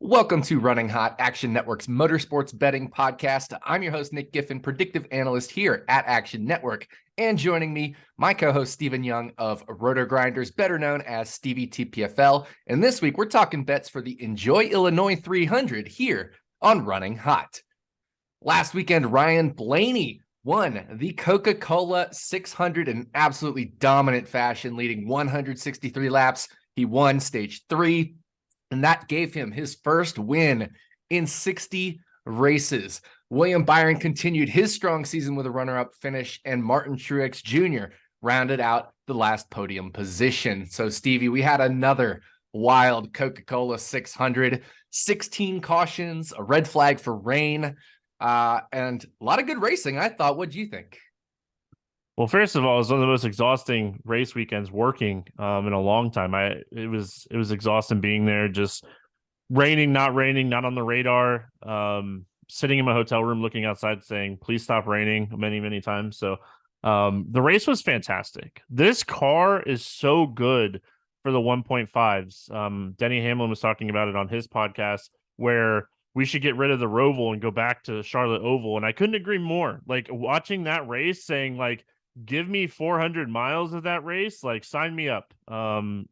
Welcome to Running Hot, Action Network's motorsports betting podcast. I'm your host, Nick Giffen, predictive analyst here at Action Network. And joining me, my co-host, Stephen Young of Roto Grinders, better known as Stevie TPFL. And this week, we're talking bets for the Enjoy Illinois 300 here on Running Hot. Last weekend, Ryan Blaney won the Coca-Cola 600 in absolutely dominant fashion, leading 163 laps. He won stage 3. And that gave him his first win in 60 races. William Byron continued his strong season with a runner-up finish, and Martin Truex Jr. rounded out the last podium position. So, Stevie, we had another wild Coca-Cola 600, 16 cautions, a red flag for rain, and a lot of good racing, I thought. What'd you think? Well, first of all, it was one of the most exhausting race weekends working in a long time. It was exhausting being there, just raining, not on the radar. Sitting in my hotel room, looking outside, saying, "Please stop raining," many, many times. So, the race was fantastic. This car is so good for the 1.5s. Denny Hamlin was talking about it on his podcast, where we should get rid of the Roval and go back to Charlotte Oval. And I couldn't agree more. Like, watching that race, saying, like, give me 400 miles of that race, like, sign me up.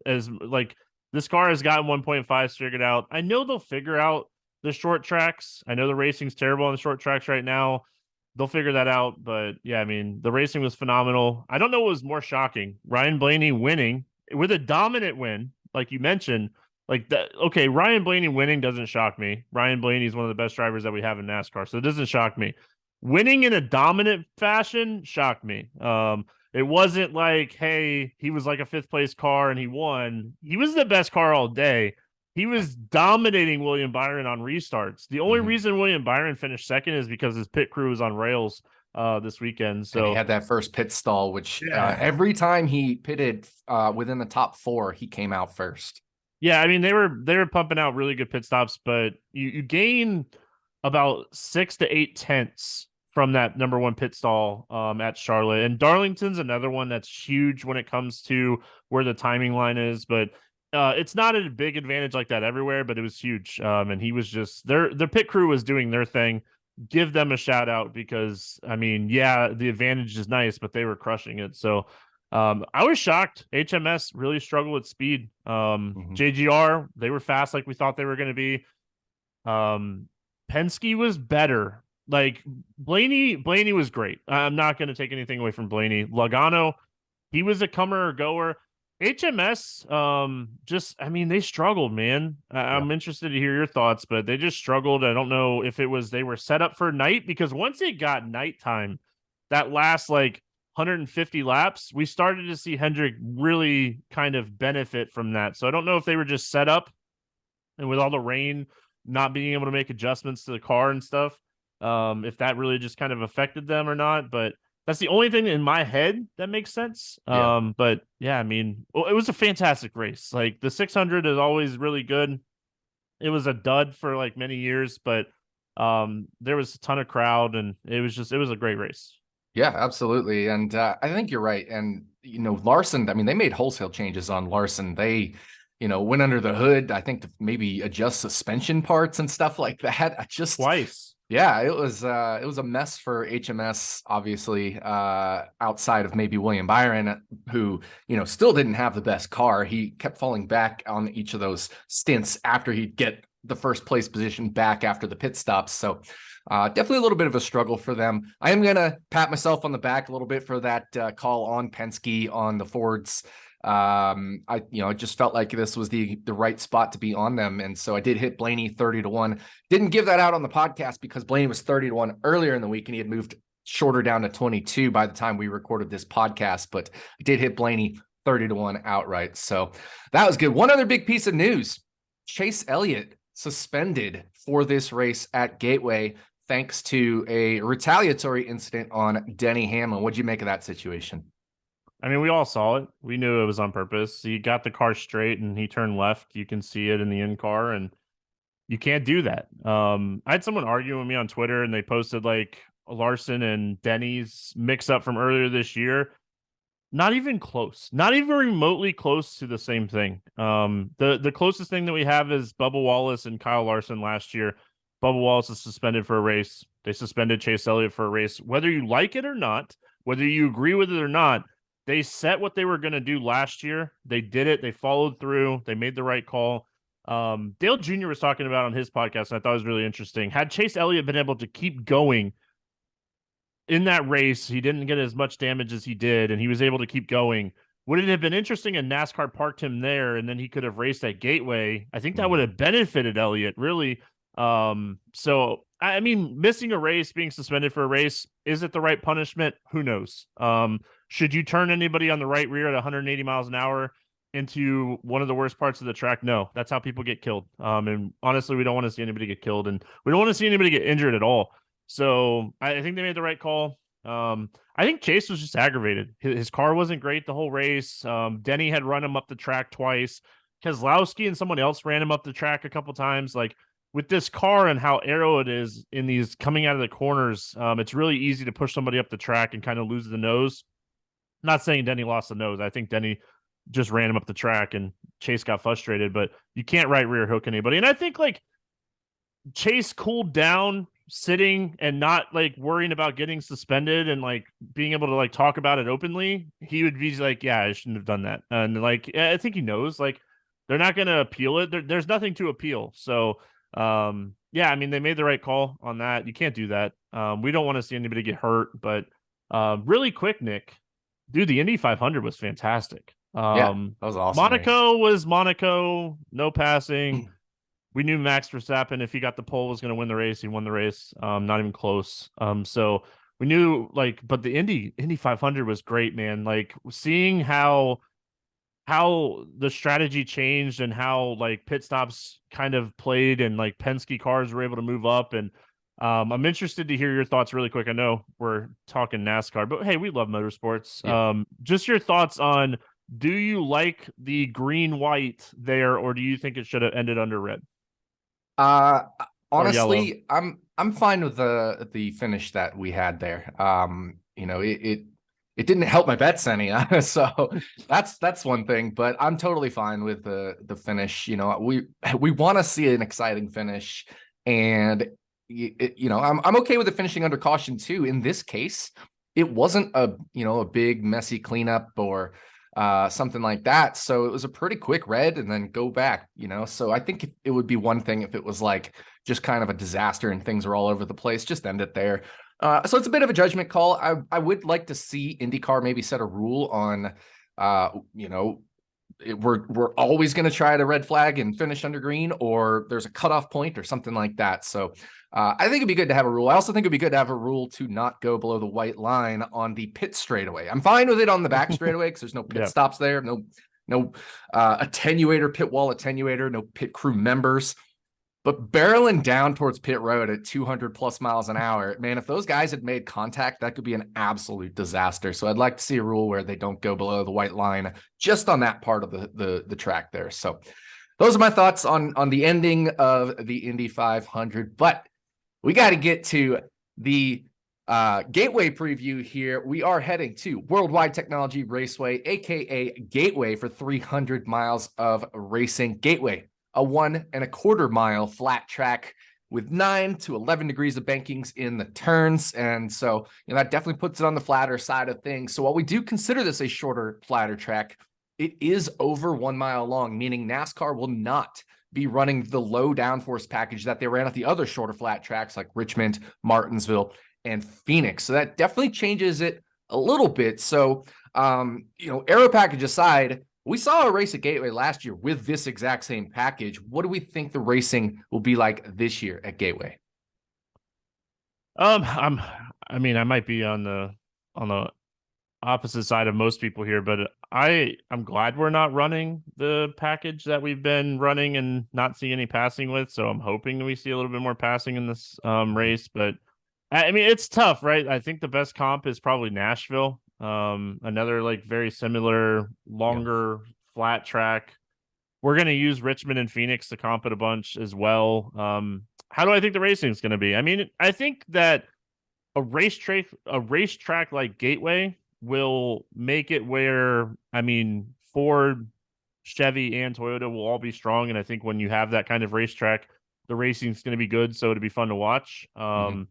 As like, this car has gotten 1.5 figured out. I know they'll figure out the short tracks. I know the racing's terrible on the short tracks right now. They'll figure that out. But yeah, I mean, the racing was phenomenal. I don't know what was more shocking. Ryan Blaney winning with a dominant win, like you mentioned. Like that, okay, Ryan Blaney winning doesn't shock me. Ryan Blaney is one of the best drivers that we have in NASCAR, so it doesn't shock me. Winning in a dominant fashion shocked me. It wasn't like, hey, he was like a fifth place car and he won. He was the best car all day. He was dominating William Byron on restarts. The only reason William Byron finished second is because his pit crew was on rails this weekend. So and he had that first pit stall, which every time he pitted within the top 4, he came out first. Yeah, I mean, they were pumping out really good pit stops, but you gain about 6 to 8 tenths from that number 1 pit stall at Charlotte. And Darlington's another one that's huge when it comes to where the timing line is, but it's not a big advantage like that everywhere, but it was huge. And he was just their pit crew was doing their thing. Give them a shout out because, I mean, yeah, the advantage is nice, but they were crushing it. So I was shocked. HMS really struggled with speed. JGR, they were fast like we thought they were going to be. Penske was better. Like, Blaney was great. I'm not going to take anything away from Blaney. Logano, he was a comer or goer. HMS, I mean, they struggled, man. I'm interested to hear your thoughts, but they just struggled. I don't know if it was they were set up for night, because once it got nighttime, that last, like, 150 laps, we started to see Hendrick really kind of benefit from that. So I don't know if they were just set up, and with all the rain, not being able to make adjustments to the car and stuff, if that really just kind of affected them or not. But that's the only thing in my head that makes sense. But yeah, I mean, it was a fantastic race. Like, the 600 is always really good. It was a dud for like many years, but there was a ton of crowd, and it was a great race. Yeah, absolutely. And I think you're right. And, Larson, I mean, they made wholesale changes on Larson. They, went under the hood, I think, to maybe adjust suspension parts and stuff like that. Twice. Yeah, it was a mess for HMS, obviously, outside of maybe William Byron, who, still didn't have the best car. He kept falling back on each of those stints after he'd get the first place position back after the pit stops. So definitely a little bit of a struggle for them. I am going to pat myself on the back a little bit for that call on Penske on the Fords. I just felt like this was the right spot to be on them. And so I did hit Blaney 30-1. Didn't give that out on the podcast because Blaney was 30-1 earlier in the week and he had moved shorter down to 22 by the time we recorded this podcast, but I did hit Blaney 30-1 outright. So that was good. One other big piece of news: Chase Elliott suspended for this race at Gateway, thanks to a retaliatory incident on Denny Hamlin. What'd you make of that situation? I mean, we all saw it. We knew it was on purpose. He got the car straight and he turned left. You can see it in the in-car, and you can't do that. I had someone arguing with me on Twitter, and they posted like Larson and Denny's mix-up from earlier this year. Not even close. Not even remotely close to the same thing. The closest thing that we have is Bubba Wallace and Kyle Larson last year. Bubba Wallace is suspended for a race. They suspended Chase Elliott for a race. Whether you like it or not, whether you agree with it or not, they set what they were going to do last year. They did it. They followed through. They made the right call. Dale Jr. was talking about on his podcast, and I thought it was really interesting. Had Chase Elliott been able to keep going in that race, he didn't get as much damage as he did, and he was able to keep going. Would it have been interesting if NASCAR parked him there and then he could have raced at Gateway? I think that would have benefited Elliott, really. So, I mean, missing a race, being suspended for a race, is it the right punishment? Who knows? Should you turn anybody on the right rear at 180 miles an hour into one of the worst parts of the track? No, that's how people get killed. And honestly, we don't want to see anybody get killed, and we don't want to see anybody get injured at all. So I think they made the right call. I think Chase was just aggravated. His car wasn't great the whole race. Denny had run him up the track twice. Keselowski and someone else ran him up the track a couple times. Like, with this car and how aero it is in these coming out of the corners, it's really easy to push somebody up the track and kind of lose the nose. Not saying Denny lost the nose. I think Denny just ran him up the track and Chase got frustrated, but you can't right rear hook anybody. And I think, like, Chase cooled down sitting and not like worrying about getting suspended and like being able to like talk about it openly. He would be like, yeah, I shouldn't have done that. And like, I think he knows, like, they're not going to appeal it. There's nothing to appeal. So, yeah, I mean, they made the right call on that. You can't do that. We don't want to see anybody get hurt, but really quick, Nick, dude, the Indy 500 was fantastic. Yeah, that was awesome. Monaco was Monaco, no passing. We knew Max Verstappen, if he got the pole, was going to win the race. He won the race, not even close. So we knew, like, but the Indy 500 was great, man. Like, seeing how the strategy changed and how like pit stops kind of played and like Penske cars were able to move up. And I'm interested to hear your thoughts really quick. I know we're talking NASCAR, but hey, we love motorsports. Yeah. Just your thoughts on, do you like the green-white there, or do you think it should have ended under red? Honestly, I'm fine with the finish that we had there. You know, it didn't help my bets any, so that's one thing. But I'm totally fine with the finish. You know, we want to see an exciting finish, and you know, I'm okay with it finishing under caution too. In this case, it wasn't a big messy cleanup or something like that. So it was a pretty quick red and then go back, you know? So I think it would be one thing if it was like just kind of a disaster and things are all over the place, just end it there. So it's a bit of a judgment call. I would like to see IndyCar maybe set a rule on, we're always going to try to red flag and finish under green, or there's a cutoff point or something like that. So I think it'd be good to have a rule. I also think it'd be good to have a rule to not go below the white line on the pit straightaway. I'm fine with it on the back straightaway because there's no pit stops there, no attenuator, pit wall attenuator, no pit crew members. But barreling down towards pit road at 200 plus miles an hour, man, if those guys had made contact, that could be an absolute disaster. So I'd like to see a rule where they don't go below the white line just on that part of the track there. So those are my thoughts on the ending of the Indy 500. But we got to get to the Gateway preview here. We are heading to Worldwide Technology Raceway, aka Gateway, for 300 miles of racing. Gateway, a 1.25 mile flat track with 9 to 11 degrees of bankings in the turns. And so, you know, that definitely puts it on the flatter side of things. So while we do consider this a shorter, flatter track, it is over 1 mile long, meaning NASCAR will not be running the low downforce package that they ran at the other shorter flat tracks like Richmond, Martinsville, and Phoenix. So that definitely changes it a little bit. So, aero package aside, we saw a race at Gateway last year with this exact same package. What do we think the racing will be like this year at Gateway? I might be on the opposite side of most people here, but I'm glad we're not running the package that we've been running and not seeing any passing with. So I'm hoping we see a little bit more passing in this race. But I mean, it's tough, right? I think the best comp is probably Nashville. Another like very similar, longer flat track. We're going to use Richmond and Phoenix to comp it a bunch as well. How do I think the racing is going to be? I mean, I think that a racetrack like Gateway will make it where, I mean, Ford, Chevy, and Toyota will all be strong. And I think when you have that kind of racetrack, the racing's going to be good. So it'll be fun to watch. Mhm.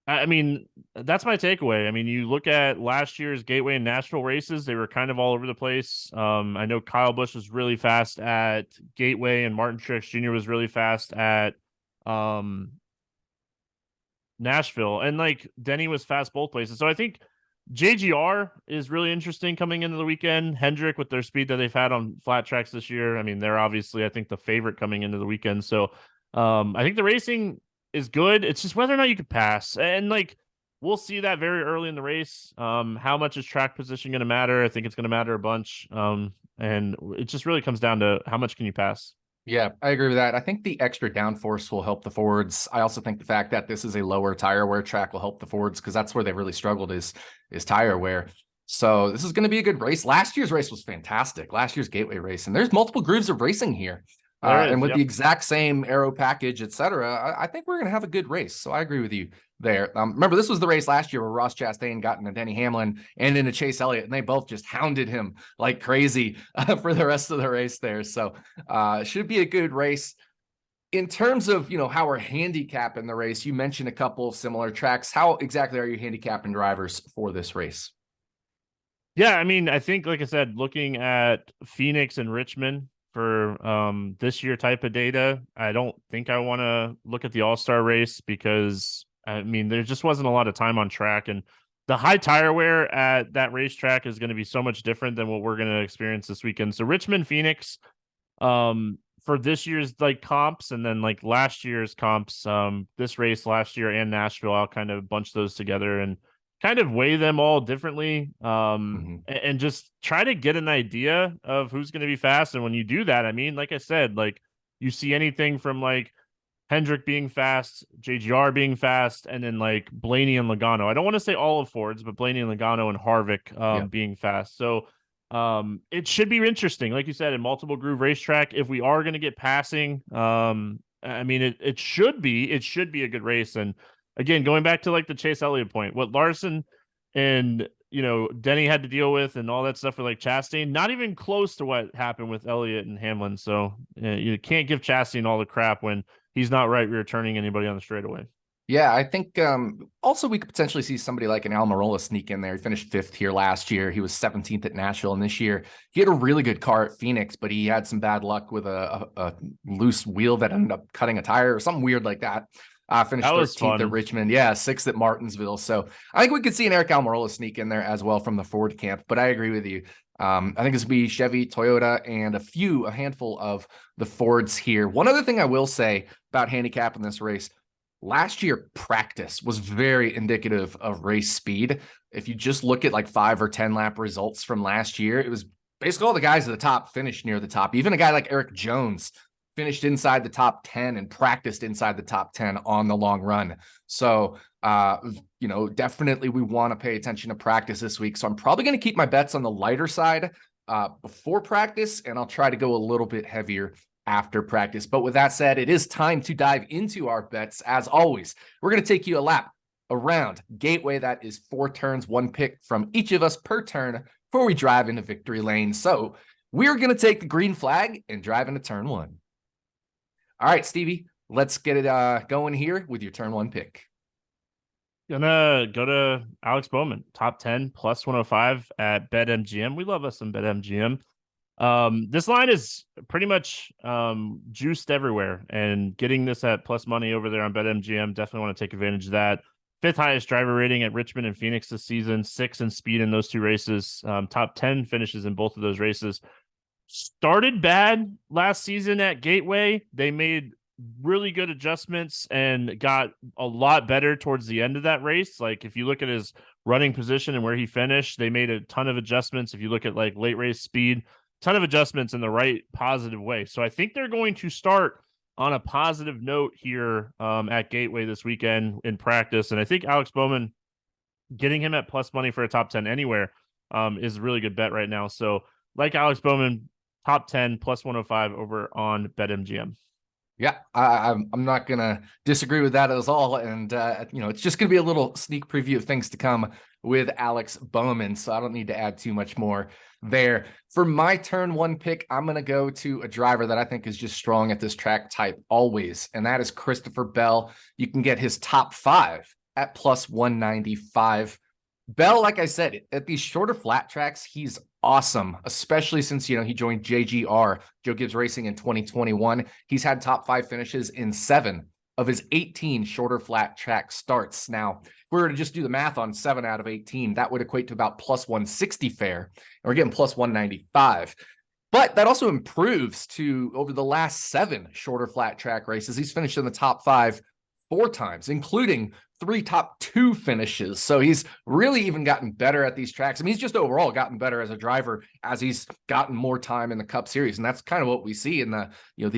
I mean, that's my takeaway. I mean, you look at last year's Gateway and Nashville races, they were kind of all over the place. I know Kyle Busch was really fast at Gateway and Martin Truex Jr. was really fast at um, Nashville. And like Denny was fast both places. So I think JGR is really interesting coming into the weekend. Hendrick with their speed that they've had on flat tracks this year. I mean, they're obviously, I think, the favorite coming into the weekend. So I think the racing is good. It's just whether or not you could pass. And like we'll see that very early in the race. How much is track position going to matter? I think it's going to matter a bunch. And it just really comes down to how much can you pass. Yeah, I agree with that. I think the extra downforce will help the Fords. I also think the fact that this is a lower tire wear track will help the Fords because that's where they've really struggled is tire wear. So this is going to be a good race. Last year's race was fantastic. Last year's Gateway race, and there's multiple grooves of racing here. There And is. with Yep. the exact same aero package, etc., I think we're going to have a good race. So I agree with you there. Remember, this was the race last year where Ross Chastain got into Denny Hamlin and into Chase Elliott, and they both just hounded him like crazy for the rest of the race there. So should be a good race. In terms of, how we're handicapping the race, you mentioned a couple of similar tracks. How exactly are you handicapping drivers for this race? Yeah, I mean, I think, like I said, looking at Phoenix and Richmond for this year type of data, I don't think I want to look at the All-Star race because I mean, there just wasn't a lot of time on track, and the high tire wear at that racetrack is going to be so much different than what we're going to experience this weekend. So Richmond, Phoenix, for this year's like comps, and then like last year's comps, this race last year and Nashville, I'll kind of bunch those together and kind of weigh them all differently, Mhm. and just try to get an idea of who's going to be fast. And when you do that, I mean, like I said, like you see anything from like Hendrick being fast, JGR being fast, and then like Blaney and Logano. I don't want to say all of Ford's, but Blaney and Logano and Harvick Yeah. being fast. So it should be interesting, like you said, in multiple groove racetrack. If we are going to get passing, I mean, it should be a good race. And again, going back to like the Chase Elliott point, what Larson and Denny had to deal with and all that stuff for like Chastain, not even close to what happened with Elliott and Hamlin. So you can't give Chastain all the crap when he's not right returning anybody on the straightaway. Yeah, I think also we could potentially see somebody like an Almirola sneak in there. He finished 5th here last year. He was 17th at Nashville, and this year he had a really good car at Phoenix, but he had some bad luck with a loose wheel that ended up cutting a tire or something weird like that. Finished That was 13th at fun. Richmond. Yeah, 6th at Martinsville. So I think we could see an Eric Almirola sneak in there as well from the Ford camp, but I agree with you. I think this would be Chevy, Toyota, and a handful of the Fords here. One other thing I will say about handicapping this race, last year practice was very indicative of race speed. If you just look at like 5 or 10 lap results from last year, it was basically all the guys at the top finished near the top. Even a guy like Eric Jones finished inside the top 10 and practiced inside the top 10 on the long run. So, definitely we want to pay attention to practice this week. So I'm probably going to keep my bets on the lighter side before practice, and I'll try to go a little bit heavier after practice. But with that said, it is time to dive into our bets. As always, we're going to take you a lap around Gateway. That is 4 turns, 1 pick from each of us per turn before we drive into victory lane. So we're going to take the green flag and drive into turn 1. All right, Stevie, let's get it going here with your turn 1 pick. Gonna go to Alex Bowman, top 10 plus 105 at BetMGM. We love us some BetMGM. This line is pretty much juiced everywhere, and getting this at plus money over there on BetMGM, definitely want to take advantage of that. 5th highest driver rating at Richmond and Phoenix this season, 6 in speed in those 2 races. Top 10 finishes in both of those races. Started bad last season at Gateway. They made really good adjustments and got a lot better towards the end of that race. Like if you look at his running position and where he finished, they made a ton of adjustments. If you look at like late race speed, ton of adjustments in the right positive way. So I think they're going to start on a positive note here at Gateway this weekend in practice. And I think Alex Bowman, getting him at plus money for a top 10 anywhere is a really good bet right now. So like Alex Bowman, top 10 plus 105 over on BetMGM. Yeah, I'm not gonna disagree with that at all, and it's just gonna be a little sneak preview of things to come with Alex Bowman, so I don't need to add too much more there. For my turn one pick, I'm gonna go to a driver that I think is just strong at this track type always, and that is Christopher Bell. You can get his top 5 at plus 195. Bell, like I said, at these shorter flat tracks, he's awesome, especially since, he joined JGR, Joe Gibbs Racing, in 2021. He's had top 5 finishes in 7 of his 18 shorter flat track starts. Now, if we were to just do the math on 7 out of 18, that would equate to about plus 160 fair, and we're getting plus 195. But that also improves to over the last 7 shorter flat track races. He's finished in the top 5 4 times, including 3 top 2 finishes. So he's really even gotten better at these tracks. I mean, he's just overall gotten better as a driver as he's gotten more time in the Cup Series. And that's kind of what we see in the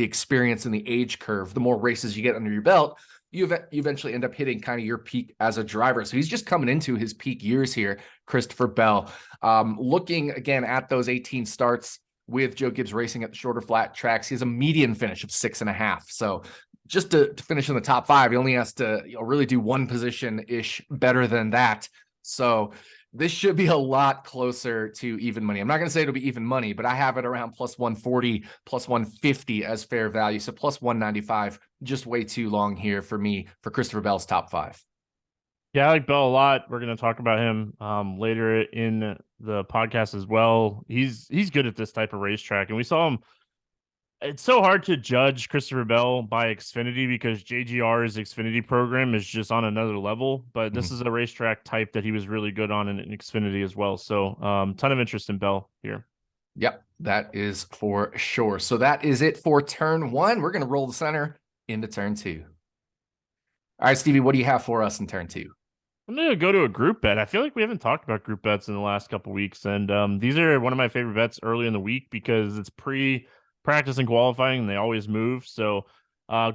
experience and the age curve. The more races you get under your belt, you eventually end up hitting kind of your peak as a driver. So he's just coming into his peak years here, Christopher Bell. Looking again at those 18 starts with Joe Gibbs Racing at the shorter flat tracks, he has a median finish of 6.5. So just to finish in the top 5, he only has to really do one position-ish better than that. So this should be a lot closer to even money. I'm not going to say it'll be even money, but I have it around plus 140, plus 150 as fair value. So plus 195, just way too long here for me for Christopher Bell's top 5. Yeah, I like Bell a lot. We're going to talk about him later in the podcast as well. He's good at this type of racetrack, and we saw him. It's so hard to judge Christopher Bell by Xfinity because JGR's Xfinity program is just on another level. But this is a racetrack type that he was really good on in Xfinity as well. So ton of interest in Bell here. Yep, that is for sure. So that is it for turn 1. We're going to roll the center into turn 2. All right, Stevie, what do you have for us in turn 2? I'm going to go to a group bet. I feel like we haven't talked about group bets in the last couple of weeks. And these are one of my favorite bets early in the week because it's practice and qualifying, and they always move. So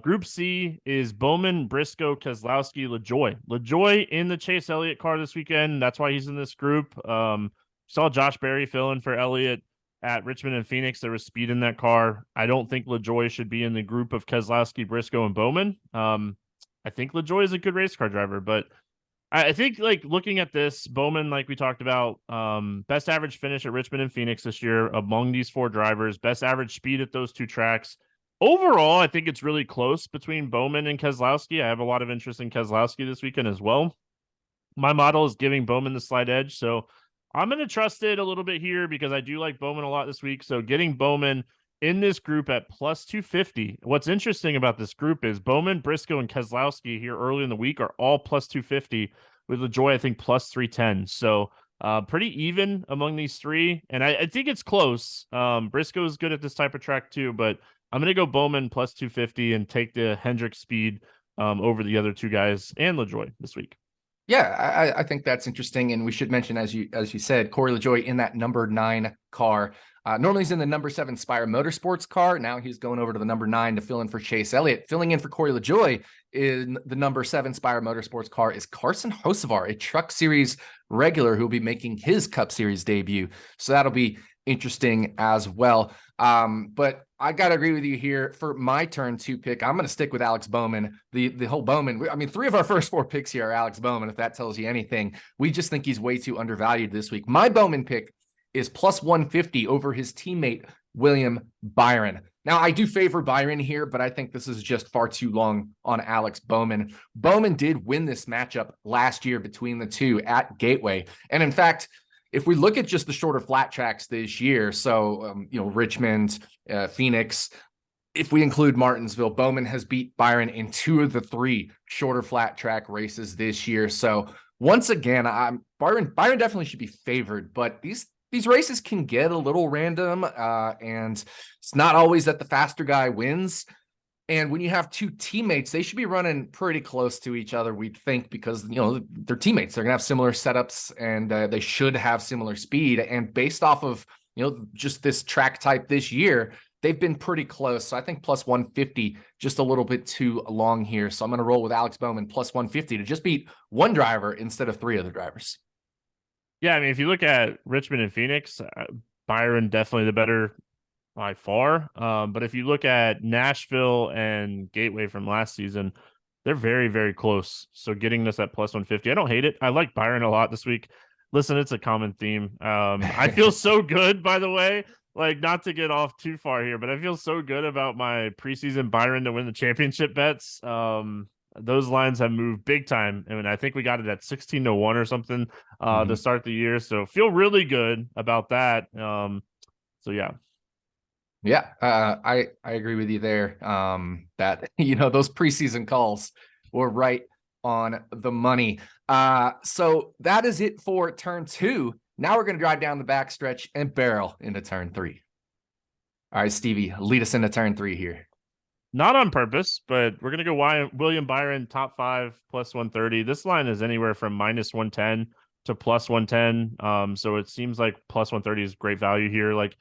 Group C is Bowman, Briscoe, Keselowski, LaJoie. LaJoie in the Chase Elliott car this weekend. That's why he's in this group. Saw Josh Berry fill in for Elliott at Richmond and Phoenix. There was speed in that car. I don't think LaJoie should be in the group of Keselowski, Briscoe, and Bowman. I think LaJoie is a good race car driver, but I think like looking at this, Bowman, like we talked about, best average finish at Richmond and Phoenix this year among these 4 drivers, best average speed at those 2 tracks. Overall, I think it's really close between Bowman and Keselowski. I have a lot of interest in Keselowski this weekend as well. My model is giving Bowman the slight edge, so I'm going to trust it a little bit here because I do like Bowman a lot this week. So getting Bowman in this group at plus 250. What's interesting about this group is Bowman, Briscoe, and Keselowski here early in the week are all plus 250, with LaJoie, I think, plus 310. So pretty even among these 3. And I think it's close. Briscoe is good at this type of track too, but I'm going to go Bowman plus 250 and take the Hendrick speed over the other 2 guys and LaJoie this week. Yeah, I think that's interesting. And we should mention, as you said, Corey LaJoie in that number 9 car. Normally he's in the number 7 Spire Motorsports car. Now he's going over to the number 9 to fill in for Chase Elliott. Filling in for Corey LaJoie in the number 7 Spire Motorsports car is Carson Hocevar, a Truck Series regular who will be making his Cup Series debut. So that'll be interesting as well. But I got to agree with you here. For my turn 2 pick, I'm going to stick with Alex Bowman. The whole Bowman, I mean, 3 of our first 4 picks here are Alex Bowman, if that tells you anything. We just think he's way too undervalued this week. My Bowman pick is plus 150 over his teammate, William Byron. Now, I do favor Byron here, but I think this is just far too long on Alex Bowman. Bowman did win this matchup last year between the 2 at Gateway. And in fact, if we look at just the shorter flat tracks this year, so, Richmond, Phoenix, if we include Martinsville, Bowman has beat Byron in 2 of the 3 shorter flat track races this year. So once again, Byron definitely should be favored, but these races can get a little random, and it's not always that the faster guy wins. And when you have 2 teammates, they should be running pretty close to each other, we'd think, because, they're teammates. They're going to have similar setups, and they should have similar speed. And based off of, just this track type this year, they've been pretty close. So I think plus 150, just a little bit too long here. So I'm going to roll with Alex Bowman plus 150 to just beat 1 driver instead of 3 other drivers. Yeah, I mean, if you look at Richmond and Phoenix, Byron definitely the better by far. But if you look at Nashville and Gateway from last season, they're very, very close. So getting this at plus 150, I don't hate it. I like Byron a lot this week. Listen, it's a common theme. I feel so good, by the way. Like, not to get off too far here, but I feel so good about my preseason Byron to win the championship bets. Those lines have moved big time. I mean, I think we got it at 16-1 or something to start the year. So feel really good about that. So yeah. Yeah, I agree with you there. That those preseason calls were right on the money. So that is it for turn 2. Now we're going to drive down the backstretch and barrel into turn 3. All right, Stevie, lead us into turn 3 here. Not on purpose, but we're going to go William Byron, top 5, plus 130. This line is anywhere from minus 110 to plus 110. So it seems like plus 130 is great value here. Like,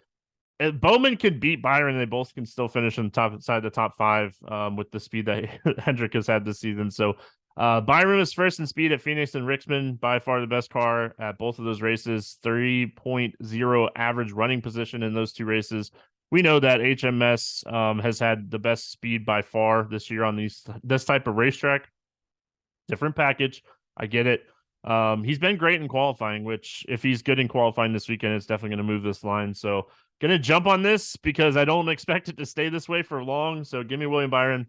Bowman could beat Byron. They both can still finish on the top side of the top 5 with the speed that Hendrick has had this season. So Byron was first in speed at Phoenix and Richmond, by far the best car at both of those races. 3.0 average running position in those 2 races. We know that HMS has had the best speed by far this year on this type of racetrack. Different package. I get it. He's been great in qualifying, which if he's good in qualifying this weekend, it's definitely going to move this line. So going to jump on this because I don't expect it to stay this way for long. So give me William Byron,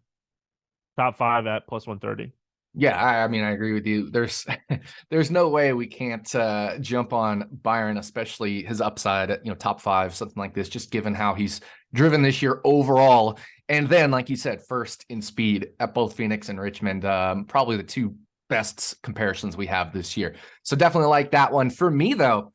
top 5 at plus 130. Yeah, I mean, I agree with you. There's no way we can't jump on Byron, especially his upside at top 5, something like this, just given how he's driven this year overall. And then, like you said, first in speed at both Phoenix and Richmond, probably the 2 best comparisons we have this year. So definitely like that one. For me, though,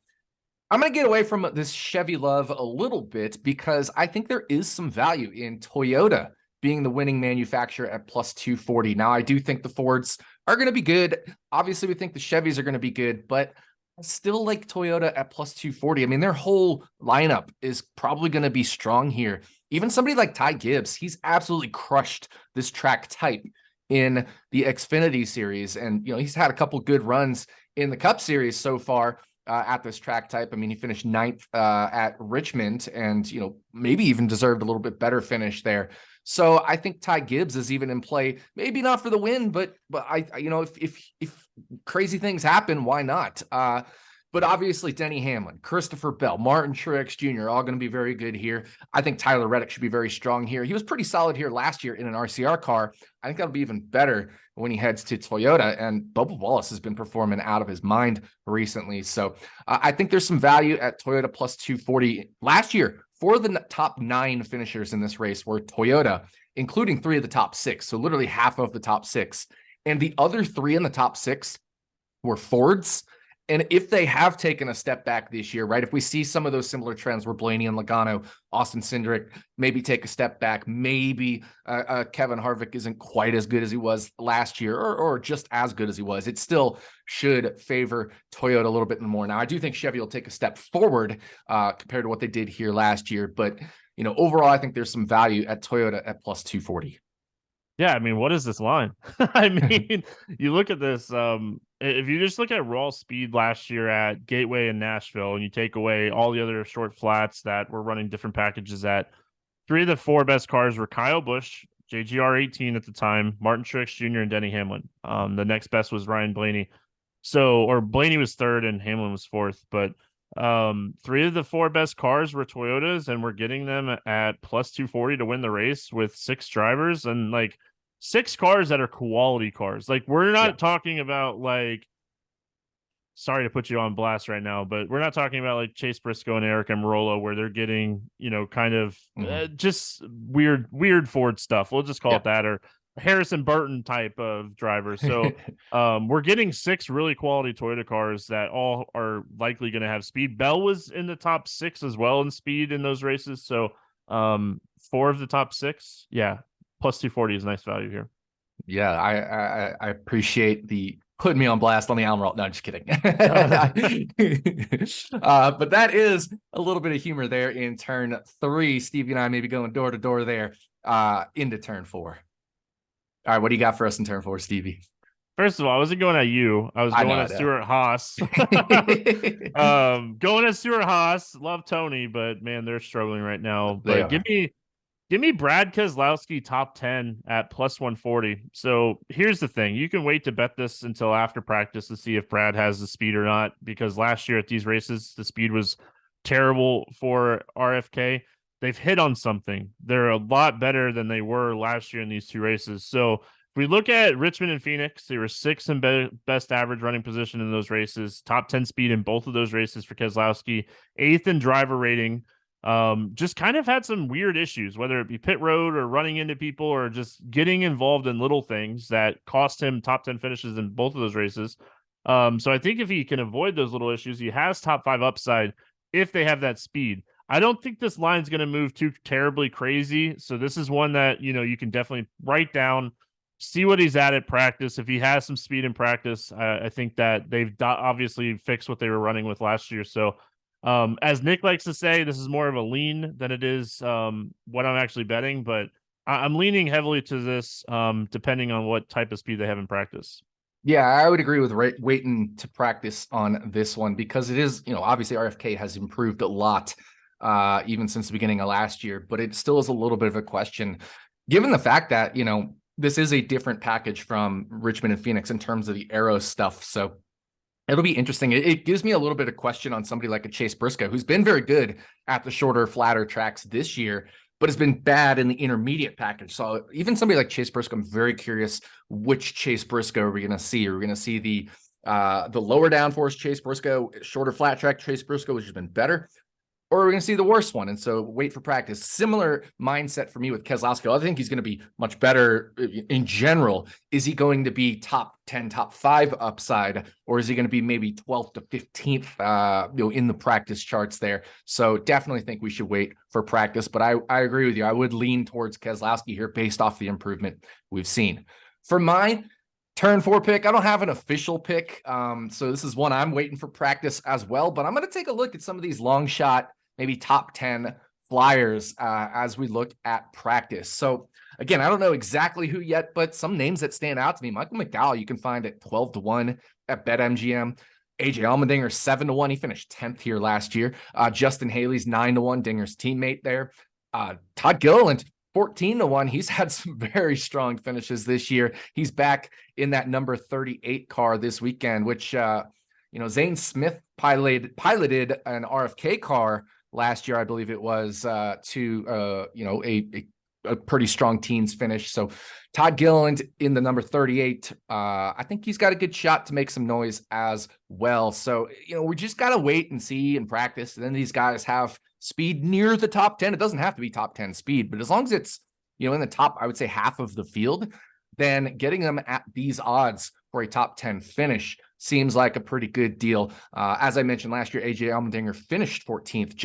I'm going to get away from this Chevy love a little bit because I think there is some value in Toyota being the winning manufacturer at plus 240. Now, I do think the Fords are going to be good. Obviously, we think the Chevys are going to be good, but I still like Toyota at plus 240. I mean, their whole lineup is probably going to be strong here. Even somebody like Ty Gibbs, he's absolutely crushed this track type in the Xfinity series. And, he's had a couple good runs in the Cup series so far. At this track type. I mean, he finished 9th at Richmond and, maybe even deserved a little bit better finish there. So I think Ty Gibbs is even in play, maybe not for the win, but if crazy things happen, why not? But obviously Denny Hamlin, Christopher Bell, Martin Truex Jr. all going to be very good here. I think Tyler Reddick should be very strong here. He was pretty solid here last year in an RCR car. I think that'll be even better when he heads to Toyota. And Bubba Wallace has been performing out of his mind recently. So I think there's some value at Toyota plus 240. Last year, 4 of the top 9 finishers in this race were Toyota, including 3 of the top 6. So literally half of the top 6. And the other 3 in the top 6 were Fords. And if they have taken a step back this year, right, if we see some of those similar trends where Blaney and Logano, Austin Cindric maybe take a step back, maybe Kevin Harvick isn't quite as good as he was last year or just as good as he was, it still should favor Toyota a little bit more. Now, I do think Chevy will take a step forward compared to what they did here last year. But, overall, I think there's some value at Toyota at plus 240. Yeah, I mean, what is this line? I mean, you look at this, if you just look at raw speed last year at Gateway and Nashville, and you take away all the other short flats that were running different packages at, 3 of the 4 best cars were Kyle Busch, JGR 18 at the time, Martin Truex Jr., and Denny Hamlin. The next best was Ryan Blaney. Or Blaney was 3rd and Hamlin was 4th, but 3 of the 4 best cars were Toyotas, and we're getting them at plus 240 to win the race with 6 drivers and 6 cars that are quality cars. We're not talking about sorry to put you on blast right now, but we're not talking about Chase Briscoe and Eric Almirola where they're getting, kind of just weird Ford stuff. We'll just call it that, or Harrison Burton type of driver. So we're getting 6 really quality Toyota cars that all are likely going to have speed. Bell was in the top 6 as well in speed in those races. So 4 of the top 6. Yeah. Plus 240 is nice value here. Yeah. I appreciate the putting me on blast on the Almirola. No, I'm just kidding. But that is a little bit of humor there in turn 3. Stevie and I may be going door to door there into turn 4. All right, what do you got for us in turn 4, Stevie? First of all, I wasn't going at you. I was I going know, at Stuart Haas. I know. Going at Stuart Haas. Love Tony, but man, they're struggling right now. They But are. give me Brad Keselowski top 10 at plus 140. So here's the thing. You can wait to bet this until after practice to see if Brad has the speed or not, because last year at these races, the speed was terrible for RFK. They've hit on something. They're a lot better than they were last year in these two races. So if we look at Richmond and Phoenix, they were sixth in best average running position in those races, top 10 speed in both of those races for Keselowski, eighth in driver rating. Just kind of had some weird issues, whether it be pit road or running into people or just getting involved in little things that cost him top 10 finishes in both of those races. So I think if he can avoid those little issues, he has top 5 upside if they have that speed. I don't think this line's going to move too terribly crazy. So this is one that, you can definitely write down, see what he's at practice. If he has some speed in practice, I think that they've obviously fixed what they were running with last year. So as Nick likes to say, this is more of a lean than it is what I'm actually betting, but I'm leaning heavily to this depending on what type of speed they have in practice. Yeah, I would agree with waiting to practice on this one because it is, obviously RFK has improved a lot even since the beginning of last year, but it still is a little bit of a question given the fact that, this is a different package from Richmond and Phoenix in terms of the aero stuff. So it'll be interesting. It gives me a little bit of question on somebody like a Chase Briscoe, who's been very good at the shorter, flatter tracks this year, but has been bad in the intermediate package. So even somebody like Chase Briscoe, I'm very curious which Chase Briscoe are we going to see? Are we going to see the lower downforce Chase Briscoe, shorter flat track Chase Briscoe, which has been better? Or are we going to see the worst one? And so wait for practice. Similar mindset for me with Keselowski. I think he's going to be much better in general. Is he going to be top 10, top 5 upside, or is he going to be maybe 12th to 15th, in the practice charts there? So definitely think we should wait for practice. But I agree with you. I would lean towards Keselowski here based off the improvement we've seen. For my turn 4 pick, I don't have an official pick. So this is one I'm waiting for practice as well. But I'm going to take a look at some of these long shot, maybe top 10 flyers as we look at practice. So again, I don't know exactly who yet, but some names that stand out to me. Michael McDowell, you can find at 12-1 at BetMGM. AJ Allmendinger 7-1. He finished 10th here last year. Justin Haley's 9-1, Dinger's teammate there. Todd Gilliland 14-1. He's had some very strong finishes this year. He's back in that number 38 car this weekend, which Zane Smith piloted an RFK car last year, I believe it was, to a pretty strong teens finish. So Todd Gilliland in the number 38. I think he's got a good shot to make some noise as well. So, we just got to wait and see and practice. And then these guys have speed near the top 10. It doesn't have to be top 10 speed, but as long as it's, in the top, I would say half of the field, then getting them at these odds for a top 10 finish seems like a pretty good deal. As I mentioned last year, AJ Allmendinger finished 14th.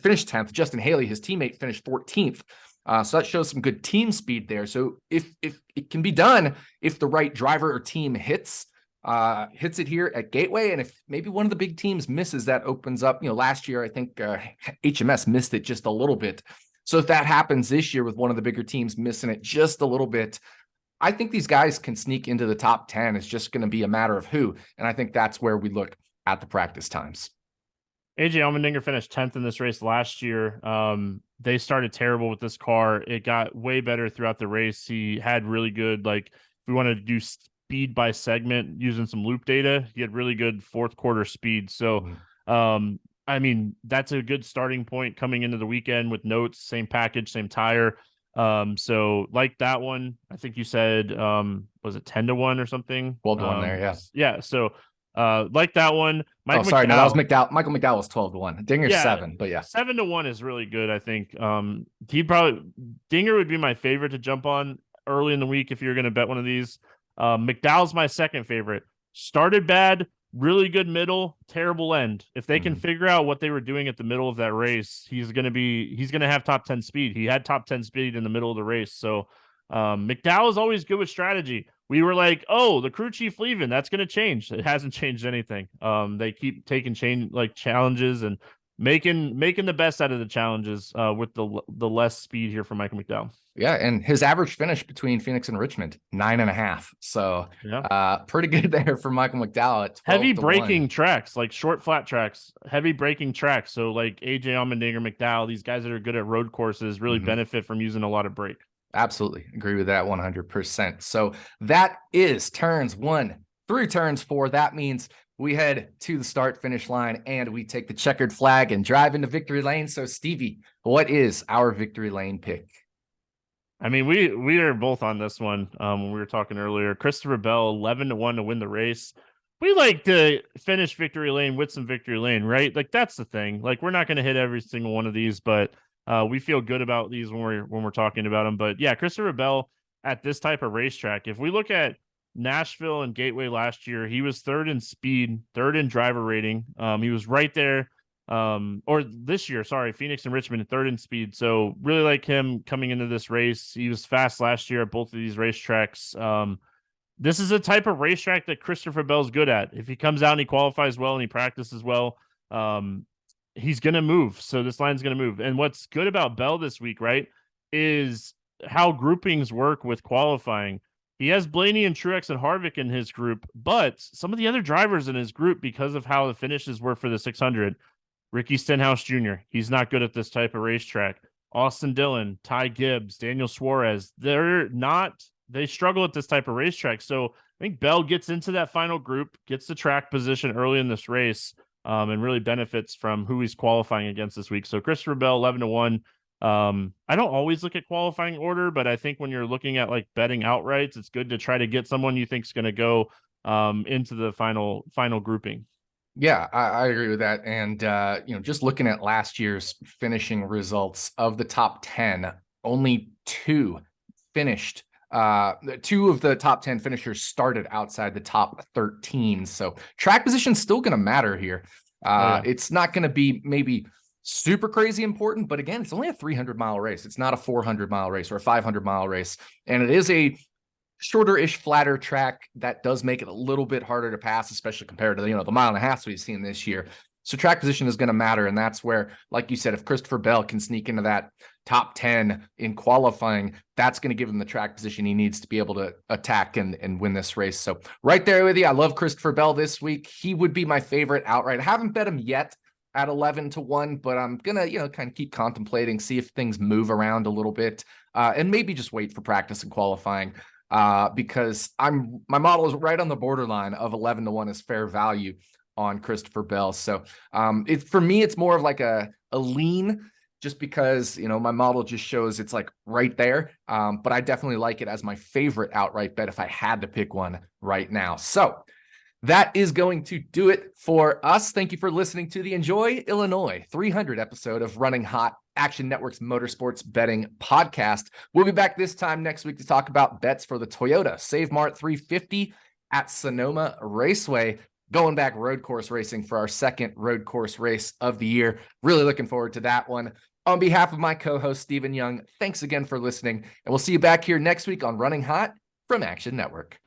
Finished 10th. Justin Haley, his teammate, finished 14th. So that shows some good team speed there. So if it can be done, if the right driver or team hits it here at Gateway, and if maybe one of the big teams misses, that opens up. Last year I think HMS missed it just a little bit. So if that happens this year with one of the bigger teams missing it just a little bit, I think these guys can sneak into the top 10. It's just going to be a matter of who. And I think that's where we look at the practice times. AJ Allmendinger finished 10th in this race last year. They started terrible with this car. It got way better throughout the race. He had really good, if we wanted to do speed by segment using some loop data, he had really good fourth quarter speed. So, that's a good starting point coming into the weekend with notes, same package, same tire. So like that one, I think you said, was it 10-1 or something? 12-1 there. Yeah. Yeah. So, like that one, Michael that was McDowell. Michael McDowell was 12-1. Dinger's 7, but yeah. 7-1 is really good. I think, Dinger would be my favorite to jump on early in the week if you're going to bet one of these. McDowell's my second favorite. Started bad, really good middle, terrible end. If they can figure out what they were doing at the middle of that race, he's going to have top 10 speed. He had top 10 speed in the middle of the race. So McDowell is always good with strategy. We were like, oh, the crew chief leaving, that's going to change. It hasn't changed anything. They keep taking challenges and making the best out of the challenges with the less speed here from Michael McDowell. Yeah, and his average finish between Phoenix and Richmond, 9.5. So pretty good there for Michael McDowell at 12 heavy to braking 1. tracks, like short flat tracks, heavy braking tracks. So like AJ Allmendinger, McDowell, these guys that are good at road courses really benefit from using a lot of brake. Absolutely agree with that 100%. So that is turns 1 through turns 4. That means we head to the start finish line and we take the checkered flag and drive into victory lane. So Stevie, what is our victory lane pick? I mean, we are both on this one. When we were talking earlier, Christopher Bell 11 to 1 to win the race. We like to finish victory lane with some victory lane, right? Like that's the thing. Like we're not going to hit every single one of these, but we feel good about these when we're talking about them. But yeah, Christopher Bell at this type of racetrack. If we look at Nashville and Gateway last year, he was third in speed, third in driver rating. He was right there. Or this year, sorry, Phoenix and Richmond third in speed. So really like him coming into this race. He was fast last year at both of these racetracks. This is a type of racetrack that Christopher Bell's good at. If he comes out and he qualifies well and he practices well, he's going to move. So this line's going to move. And what's good about Bell this week, right, is how groupings work with qualifying. He has Blaney and Truex and Harvick in his group, but some of the other drivers in his group, because of how the finishes were for the 600, Ricky Stenhouse Jr., he's not good at this type of racetrack. Austin Dillon, Ty Gibbs, Daniel Suarez, they struggle at this type of racetrack. So I think Bell gets into that final group, gets the track position early in this race, and really benefits from who he's qualifying against this week. So Christopher Bell, 11 to 1. I don't always look at qualifying order, but I think when you're looking at like betting outrights, it's good to try to get someone you think is going to go into the final grouping. Yeah, I agree with that. And, just looking at last year's finishing results of the top 10, only 2 finished. 2 of the top 10 finishers started outside the top 13. So track position is still going to matter here. It's not going to be maybe super crazy important, but again, it's only a 300-mile race. It's not a 400-mile race or a 500-mile race. And it is a shorter-ish, flatter track that does make it a little bit harder to pass, especially compared to the mile and a half we've seen this year. So track position is going to matter, and that's where, like you said, if Christopher Bell can sneak into that top 10 in qualifying, that's going to give him the track position he needs to be able to attack and win this race. So right there with you, I love Christopher Bell this week. He would be my favorite outright. I haven't bet him yet at 11 to 1, but I'm gonna kind of keep contemplating, see if things move around a little bit, and maybe just wait for practice and qualifying. Because my model is right on the borderline of 11 to 1 is fair value on Christopher Bell. So for me, it's more of like a lean, just because my model just shows it's like right there. But I definitely like it as my favorite outright bet if I had to pick one right now. So that is going to do it for us. Thank you for listening to the Enjoy Illinois 300 episode of Running Hot, Action Network's motorsports betting podcast. We'll be back this time next week to talk about bets for the Toyota Save Mart 350 at Sonoma Raceway. Going back road course racing for our second road course race of the year. Really looking forward to that one. On behalf of my co-host, Stephen Young, thanks again for listening, and we'll see you back here next week on Running Hot from Action Network.